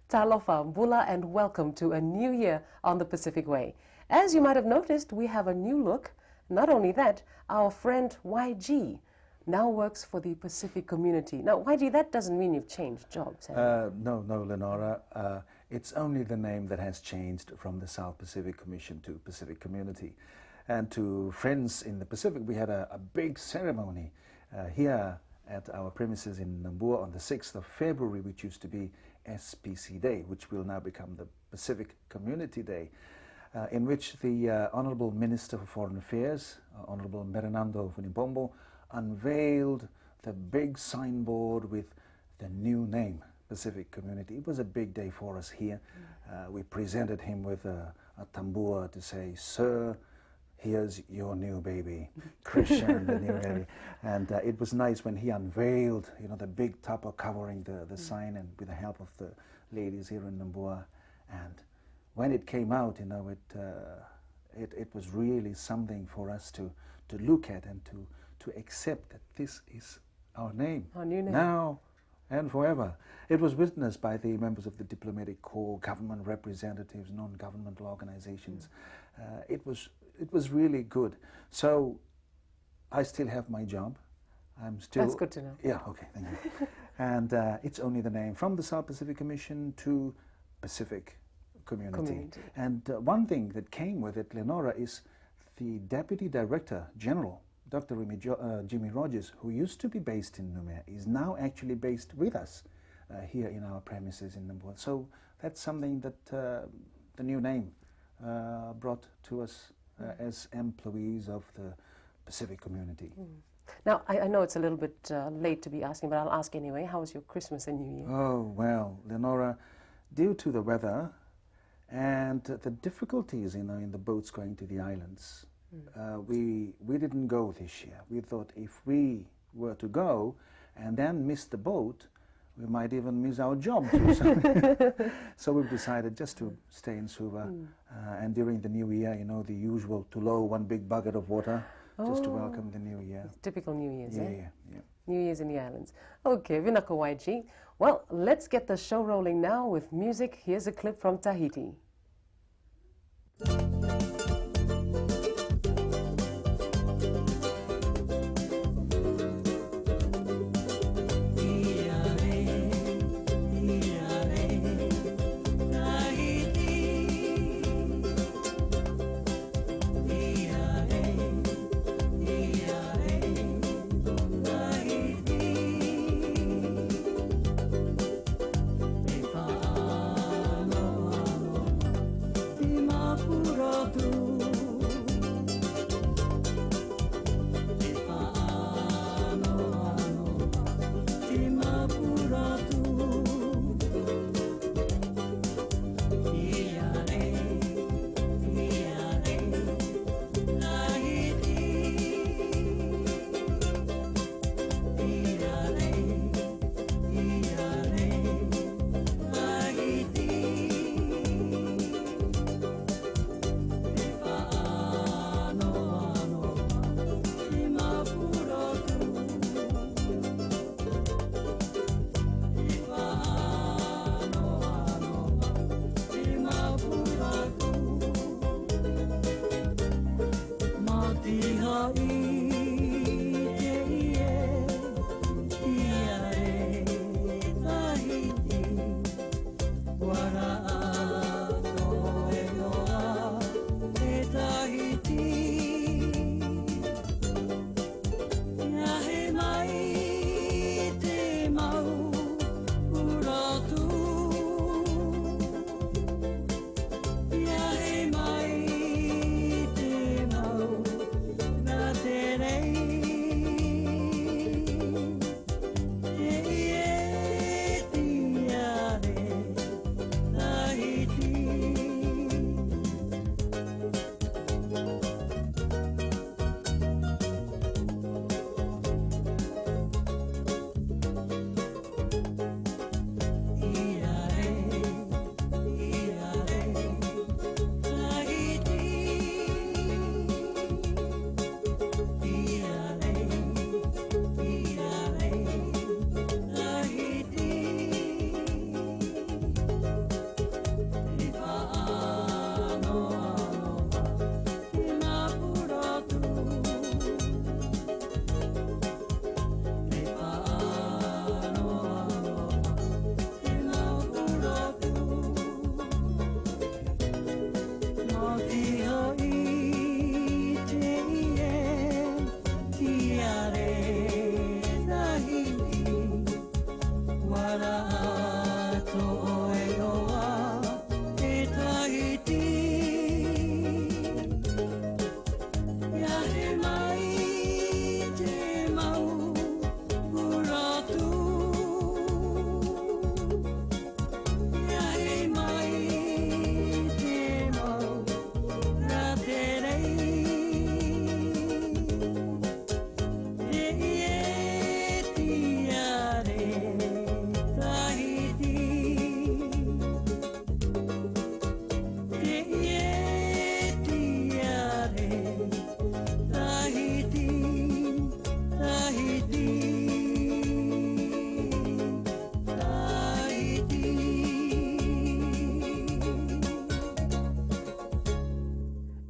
Talofa, Bula, and welcome to a new year on the Pacific Way. As you might have noticed, we have a new look. Not only that, our friend YG now works for the Pacific community. Now, YG, that doesn't mean you've changed jobs, have you? No, Lenora. It's only the name that has changed from the South Pacific Commission to Pacific Community. And to friends in the Pacific, we had a big ceremony here at our premises in Nambour on the 6th of February, which used to be SPC Day, which will now become the Pacific Community Day, in which the Honourable Minister for Foreign Affairs, Honourable Merenando Vunipomo, unveiled the big signboard with the new name, Pacific Community. It was a big day for us here. We presented him with a tambua to say, "Sir, here's your new baby, Christian, the new baby." And it was nice when he unveiled, the big tupper covering the sign, and with the help of the ladies here in Nambour. And when it came out, it was really something for us to look at and to accept that this is our name. Our new name. Now and forever. It was witnessed by the members of the diplomatic corps, government representatives, non-governmental organizations. It was really good. So I still have my job. I'm still... That's good to know. Yeah, okay, thank you. And it's only the name from the South Pacific Commission to Pacific Community. And one thing that came with it, Lenora, is the Deputy Director General, Dr. Jimmy Rogers, who used to be based in Nouméa, is now actually based with us here in our premises in Nambour. So that's something that the new name brought to us as employees of the Pacific Community. Now, I know it's a little bit late to be asking, but I'll ask anyway. How was your Christmas and New Year? Oh, well, Lenora, due to the weather and the difficulties, in the boats going to the islands, we didn't go this year. We thought if we were to go and then miss the boat, we might even miss our job too. So we decided just to stay in Suva. And during the new year, the usual tulo, one big bucket of water, just to welcome the new year. Typical New Year's, Yeah. New Year's in the islands. Okay, Vinaka YG. Well, let's get the show rolling now with music. Here's a clip from Tahiti. Dimapura tu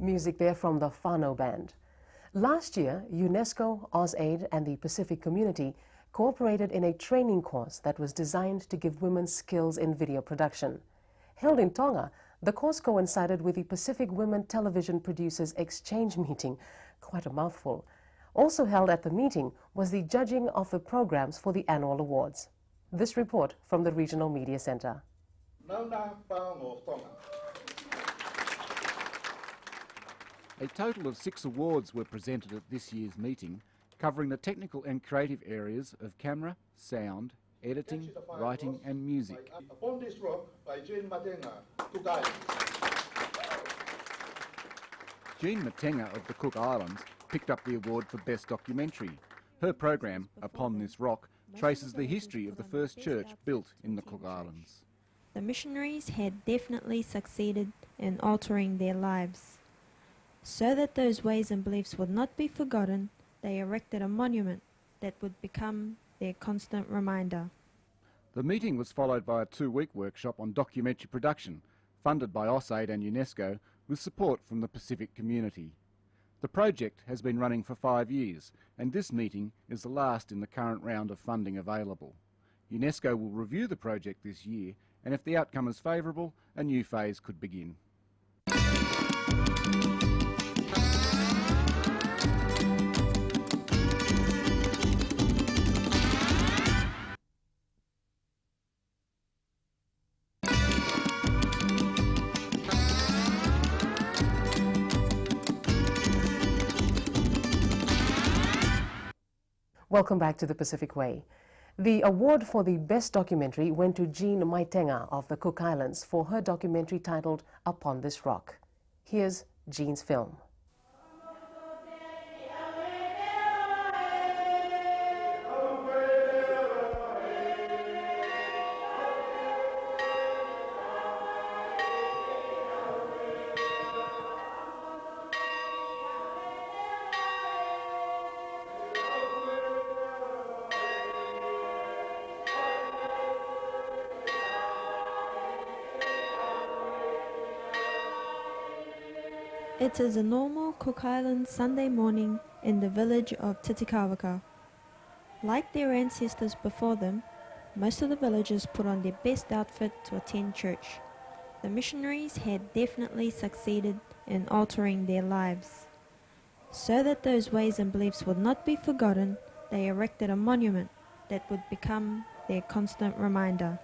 Music there from the Whānau Band. Last year, UNESCO, AusAid and the Pacific Community cooperated in a training course that was designed to give women skills in video production. Held in Tonga, the course coincided with the Pacific Women Television Producers Exchange meeting, quite a mouthful. Also held at the meeting was the judging of the programs for the annual awards. This report from the Regional Media Centre. A total of 6 awards were presented at this year's meeting, covering the technical and creative areas of camera, sound, editing, writing and music. Upon this rock by Jean Matenga, Cook Islands. Jean Matenga of the Cook Islands picked up the award for Best Documentary. Her program, Upon This Rock, traces the history of the first church built in the Cook Islands. The missionaries had definitely succeeded in altering their lives. So that those ways and beliefs would not be forgotten, they erected a monument that would become their constant reminder. The meeting was followed by a 2-week workshop on documentary production, funded by AusAid and UNESCO, with support from the Pacific Community. The project has been running for 5 years, and this meeting is the last in the current round of funding available. UNESCO will review the project this year, and if the outcome is favourable, a new phase could begin. Welcome back to the Pacific Way. The award for the best documentary went to Jean Maitenga of the Cook Islands for her documentary titled Upon This Rock. Here's Jean's film. It is a normal Cook Islands Sunday morning in the village of Titikavaka. Like their ancestors before them, most of the villagers put on their best outfit to attend church. The missionaries had definitely succeeded in altering their lives. So that those ways and beliefs would not be forgotten, they erected a monument that would become their constant reminder.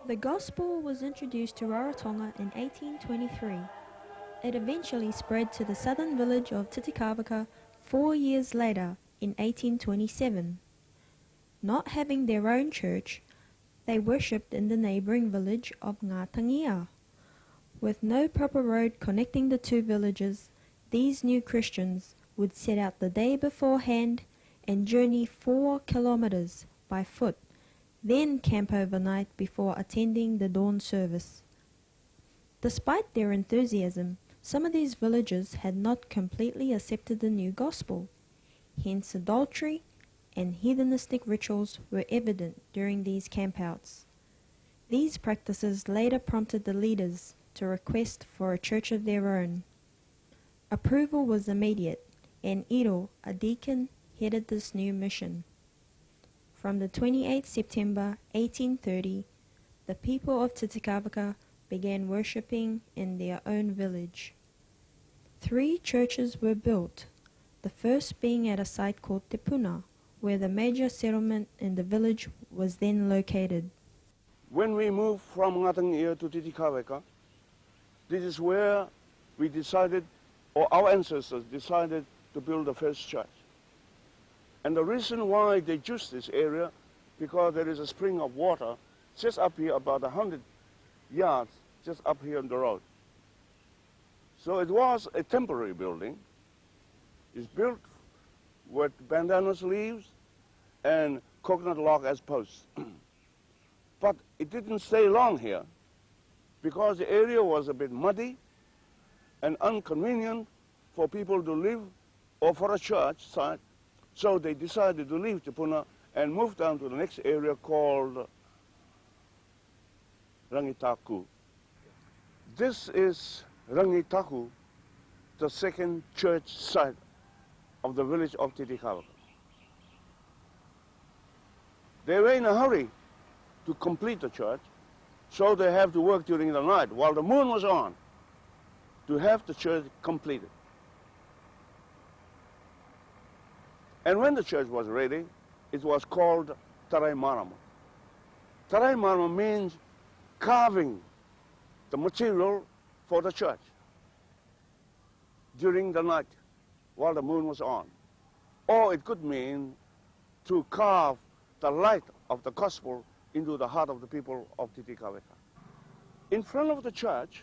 The gospel was introduced to Rarotonga in 1823. It eventually spread to the southern village of Titikavaka 4 years later in 1827. Not having their own church, they worshipped in the neighbouring village of Ngatangia. With no proper road connecting the two villages, these new Christians would set out the day beforehand and journey 4 kilometres by foot, then camp overnight before attending the dawn service. Despite their enthusiasm, some of these villagers had not completely accepted the new gospel. Hence adultery and heathenistic rituals were evident during these campouts. These practices later prompted the leaders to request for a church of their own. Approval was immediate, and Iro, a deacon, headed this new mission. From the 28th September 1830, the people of Titikavaka began worshipping in their own village. 3 churches were built, the first being at a site called Te Puna, where the major settlement in the village was then located. When we moved from Ngatangia to Titikaveka, this is where we decided, or our ancestors decided, to build the first church. And the reason why they chose this area, because there is a spring of water just up here, about 100 yards, just up here on the road. So it was a temporary building. It's built with bandanas leaves and coconut log as posts. But it didn't stay long here because the area was a bit muddy and inconvenient for people to live or for a church site. So they decided to leave Te Puna and move down to the next area called Rangitaku. This is Rangitaku, the second church site of the village of Titikaveka. They were in a hurry to complete the church, so they have to work during the night while the moon was on to have the church completed. And when the church was ready, it was called Tarai Marama. Tarai Marama means carving the material for the church during the night while the moon was on. Or it could mean to carve the light of the gospel into the heart of the people of Titikaveka. In front of the church,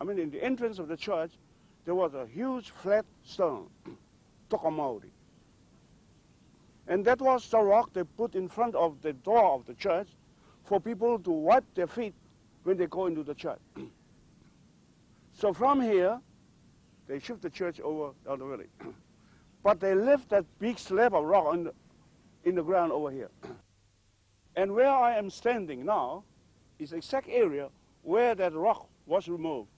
in the entrance of the church, there was a huge flat stone, Tokomauri. And that was the rock they put in front of the door of the church for people to wipe their feet when they go into the church. So from here, they shift the church over down the valley. But they left that big slab of rock in the ground over here. And where I am standing now is the exact area where that rock was removed.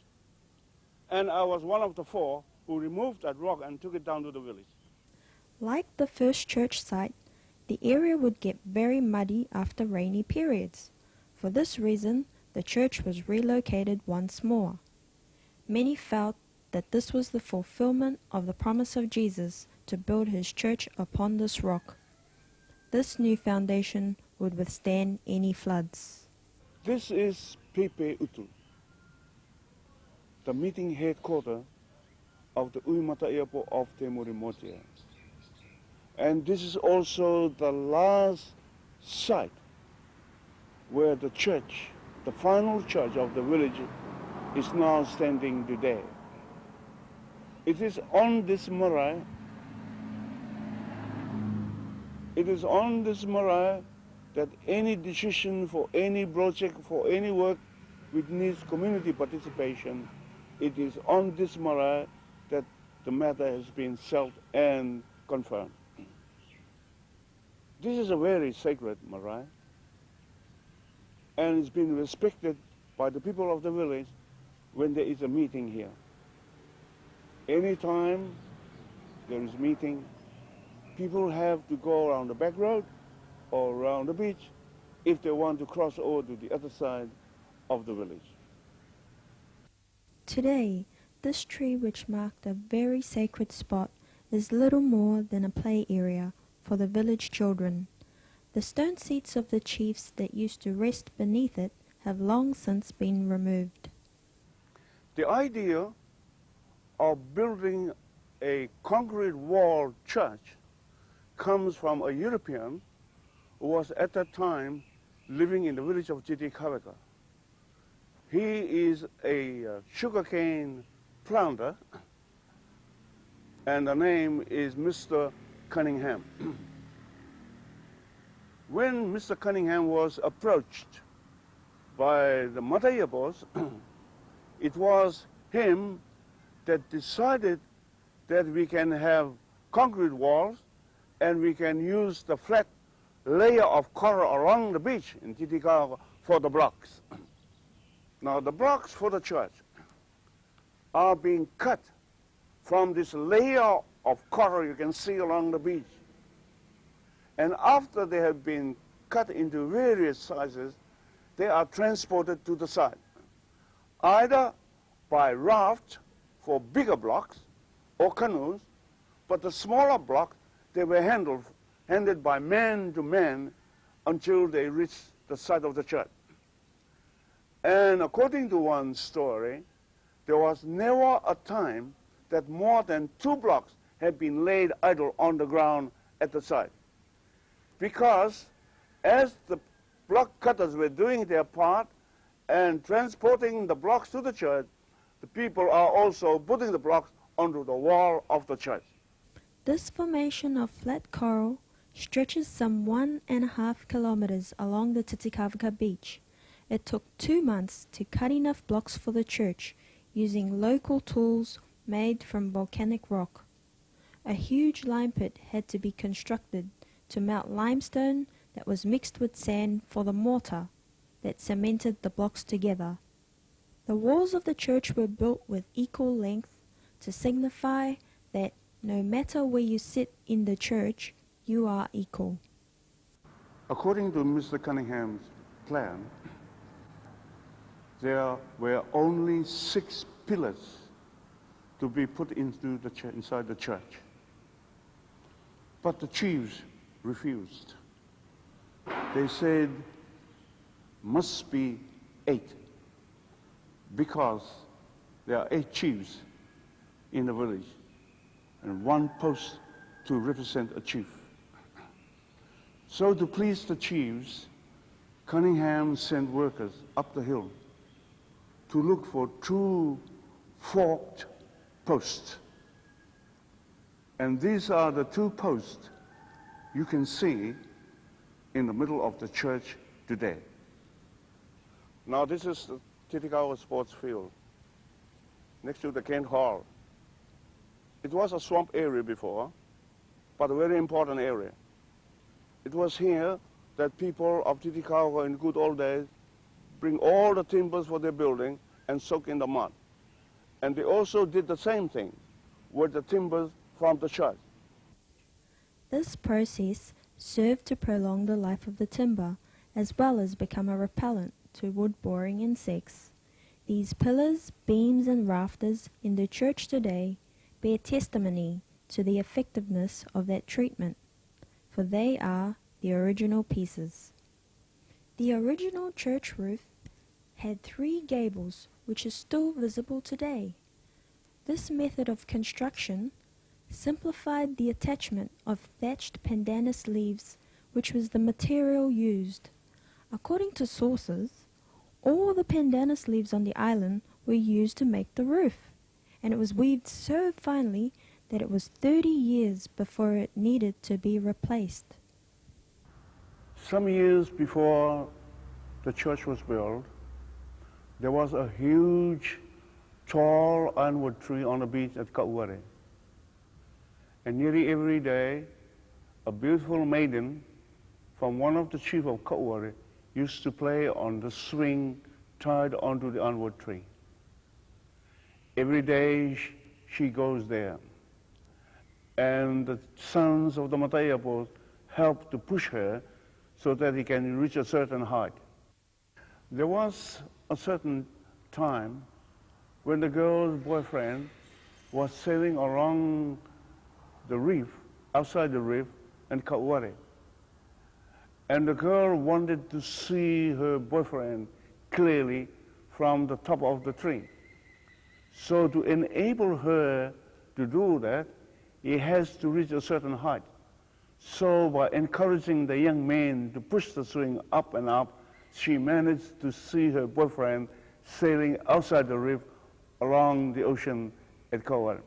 And I was one of the 4 who removed that rock and took it down to the village. Like the first church site, the area would get very muddy after rainy periods. For this reason, the church was relocated once more. Many felt that this was the fulfillment of the promise of Jesus to build his church upon this rock. This new foundation would withstand any floods. This is Pepe Utu, the meeting headquarters of the Uimataiapo of Te Murimotia. And this is also the last site where the church, the final church of the village, is now standing today. It is on this marae, that any decision for any project, for any work which needs community participation, it is on this marae that the matter has been settled and confirmed. This is a very sacred marae, and it's been respected by the people of the village when there is a meeting here. Anytime there is a meeting, people have to go around the back road or around the beach if they want to cross over to the other side of the village. Today, this tree, which marked a very sacred spot, is little more than a play area for the village children. The stone seats of the chiefs that used to rest beneath it have long since been removed. The idea of building a concrete wall church comes from a European who was at that time living in the village of Titikaveka. He is a sugarcane planter, and the name is Mr. Cunningham. When Mr. Cunningham was approached by the Mataiapos, it was him that decided that we can have concrete walls and we can use the flat layer of coral along the beach in Titikaveka for the blocks. Now the blocks for the church are being cut from this layer of coral you can see along the beach. And after they have been cut into various sizes, they are transported to the site. either by raft for bigger blocks or canoes, but the smaller blocks, they were handed by man to man until they reached the site of the church. And according to one story, there was never a time that more than 2 blocks had been laid idle on the ground at the site. Because as the block cutters were doing their part and transporting the blocks to the church, the people are also putting the blocks onto the wall of the church. This formation of flat coral stretches some 1.5 kilometers along the Titicaca beach. It took 2 months to cut enough blocks for the church using local tools made from volcanic rock. A huge lime pit had to be constructed to melt limestone that was mixed with sand for the mortar that cemented the blocks together. The walls of the church were built with equal length to signify that no matter where you sit in the church, you are equal. According to Mr. Cunningham's plan, there were only 6 pillars to be put into the inside the church. But the chiefs refused. They said, must be 8, because there are 8 chiefs in the village and 1 post to represent a chief. So to please the chiefs, Cunningham sent workers up the hill to look for 2 forked posts. And these are the 2 posts you can see in the middle of the church today. Now this is the Titicaca sports field next to the Kent Hall. It was a swamp area before, but a very important area. It was here that people of Titicaca in good old days bring all the timbers for their building and soak in the mud. And they also did the same thing with the timbers from the church. This process served to prolong the life of the timber as well as become a repellent to wood-boring insects. These pillars, beams and rafters in the church today bear testimony to the effectiveness of that treatment, for they are the original pieces. The original church roof had 3 gables, which is still visible today. This method of construction simplified the attachment of thatched pandanus leaves, which was the material used. According to sources, all the pandanus leaves on the island were used to make the roof, and it was weaved so finely that it was 30 years before it needed to be replaced. Some years before the church was built, there was a huge, tall ironwood tree on the beach at Kauare. And nearly every day, a beautiful maiden from one of the chiefs of Kauare used to play on the swing tied onto the ironwood tree. Every day she goes there. And the sons of the Matayapos help to push her so that he can reach a certain height. There was a certain time when the girl's boyfriend was sailing along the reef, outside the reef, in Kauare. And the girl wanted to see her boyfriend clearly from the top of the tree. So to enable her to do that, he has to reach a certain height. So by encouraging the young man to push the swing up and up, she managed to see her boyfriend sailing outside the reef along the ocean at Kauare.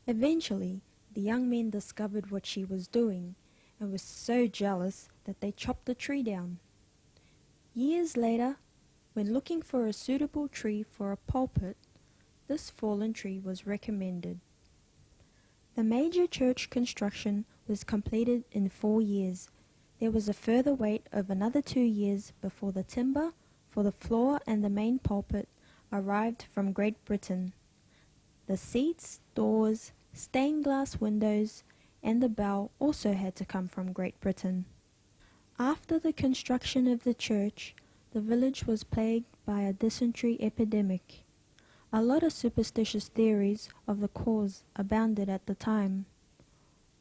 Eventually, the young men discovered what she was doing and were so jealous that they chopped the tree down. Years later, when looking for a suitable tree for a pulpit, this fallen tree was recommended. The major church construction was completed in 4 years. There was a further wait of another 2 years before the timber for the floor and the main pulpit arrived from Great Britain. The seats, doors, stained glass windows, and the bell also had to come from Great Britain. After the construction of the church, the village was plagued by a dysentery epidemic. A lot of superstitious theories of the cause abounded at the time.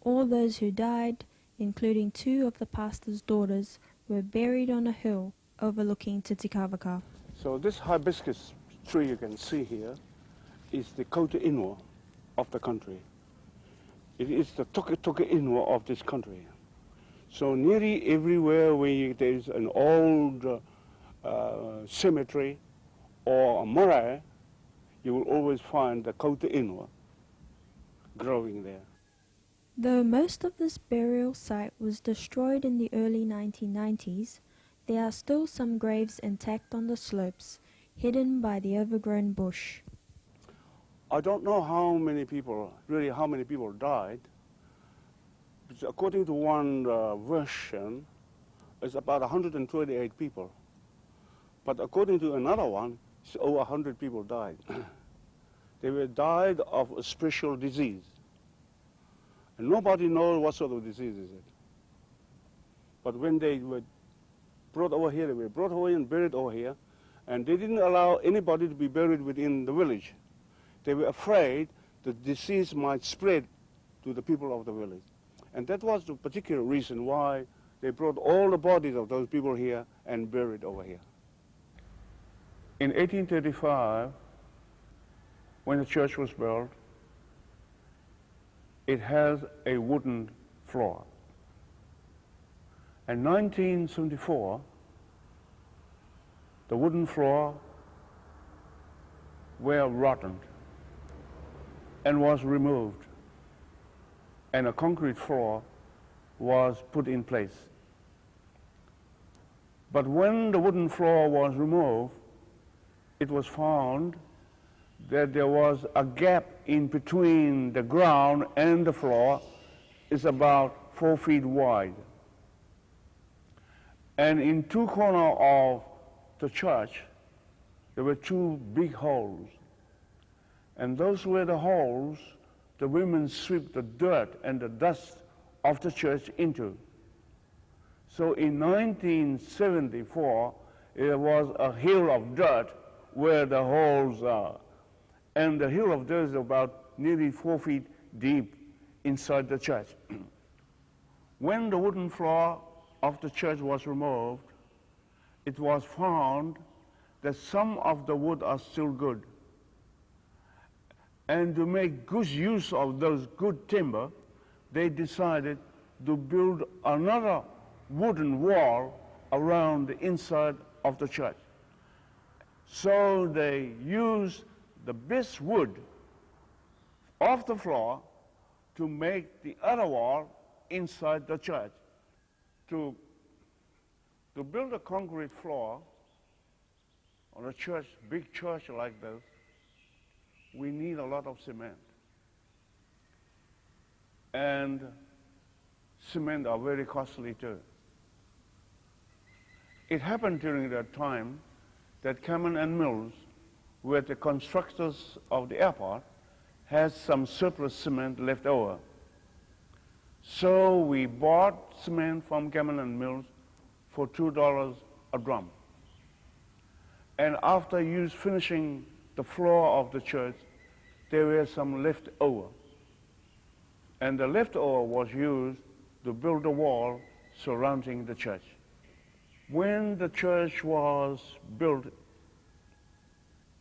All those who died, including 2 of the pastor's daughters, were buried on a hill overlooking Titikavaka. So this hibiscus tree you can see here is the Kota Inua of the country. It is the Toka Inua of this country. So nearly everywhere where there is an old cemetery or a marae, you will always find the Kota Inua growing there. Though most of this burial site was destroyed in the early 1990s, there are still some graves intact on the slopes, hidden by the overgrown bush. I don't know how many people died. But according to one version, it's about 128 people. But according to another one, it's over 100 people died. They were died of a special disease. And nobody knows what sort of disease is it. But when they were brought over here, they were brought over and buried over here, and they didn't allow anybody to be buried within the village. They were afraid the disease might spread to the people of the village. And that was the particular reason why they brought all the bodies of those people here and buried over here. In 1835, when the church was built, it has a wooden floor. In 1974, the wooden floor were rotten and was removed, and a concrete floor was put in place. But when the wooden floor was removed, it was found that there was a gap in between the ground and the floor is about 4 feet wide. And in 2 corners of the church, there were 2 big holes. And those were the holes the women sweep the dirt and the dust of the church into. So in 1974, there was a hill of dirt where the holes are. And the hill of dirt is about nearly 4 feet deep inside the church. When the wooden floor of the church was removed, it was found that some of the wood are still good. And to make good use of those good timber, they decided to build another wooden wall around the inside of the church. So they used the best wood off the floor to make the other wall inside the church. To build a concrete floor on a church, big church like this, we need a lot of cement. And cement are very costly too. It happened during that time that Cameron and Mills, who were the constructors of the airport, had some surplus cement left over. So we bought cement from Cameron and Mills for $2 a drum. And after finishing the floor of the church, there were some left over. And the leftover was used to build a wall surrounding the church. When the church was built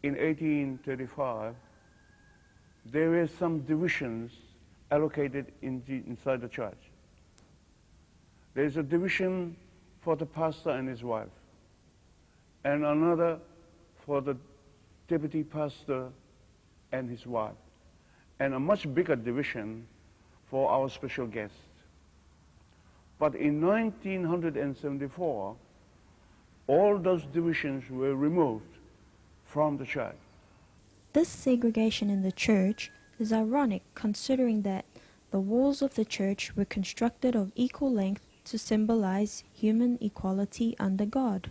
in 1835, there were some divisions allocated inside the church. There's a division for the pastor and his wife, and another for the deputy pastor and his wife, and a much bigger division for our special guest. But in 1974, all those divisions were removed from the church. This segregation in the church is ironic considering that the walls of the church were constructed of equal length to symbolize human equality under God.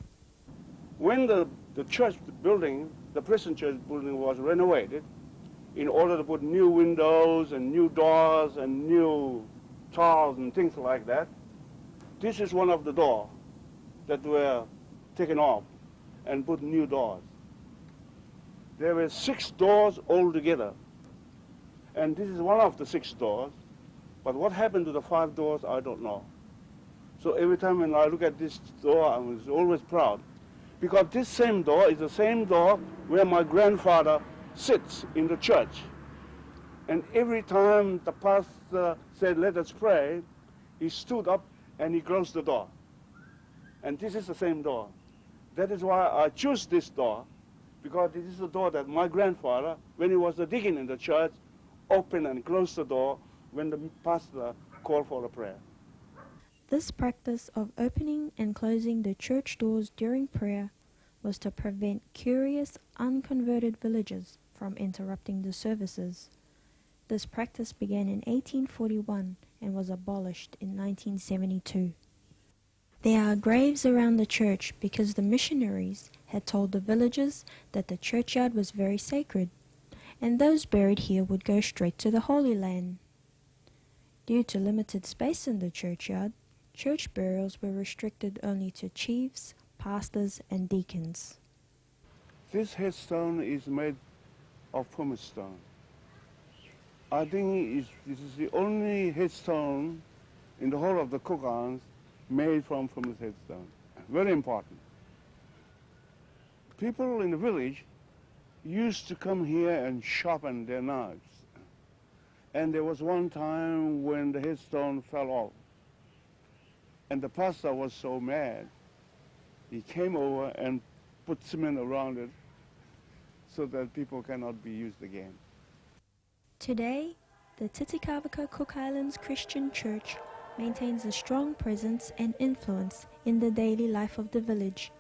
When the church building, the present church building was renovated in order to put new windows and new doors and new tiles and things like that, this is one of the doors that were taken off. and put new doors. There were 6 doors altogether, and this is one of the 6 doors, but what happened to the 5 doors, I don't know. So every time when I look at this door, I was always proud, because this same door is the same door where my grandfather sits in the church. And every time the pastor said, "Let us pray," he stood up and he closed the door. And this is the same door. That is why I choose this door, because this is the door that my grandfather, when he was a deacon in the church, opened and closed the door when the pastor called for a prayer. This practice of opening and closing the church doors during prayer was to prevent curious, unconverted villagers from interrupting the services. This practice began in 1841 and was abolished in 1972. There are graves around the church because the missionaries had told the villagers that the churchyard was very sacred, and those buried here would go straight to the Holy Land. Due to limited space in the churchyard, church burials were restricted only to chiefs, pastors, and deacons. This headstone is made of pumice stone. I think this is the only headstone in the whole of the Cook Islands made from pumice headstone. Very important. People in the village used to come here and sharpen their knives. And there was one time when the headstone fell off. And the pastor was so mad, he came over and put cement around it so that people cannot be used again. Today, the Titicaca Cook Islands Christian Church maintains a strong presence and influence in the daily life of the village.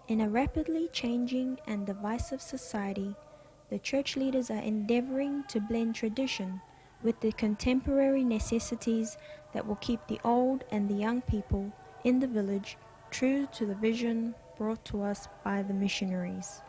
In a rapidly changing and divisive society, the church leaders are endeavoring to blend tradition with the contemporary necessities that will keep the old and the young people in the village true to the vision brought to us by the missionaries.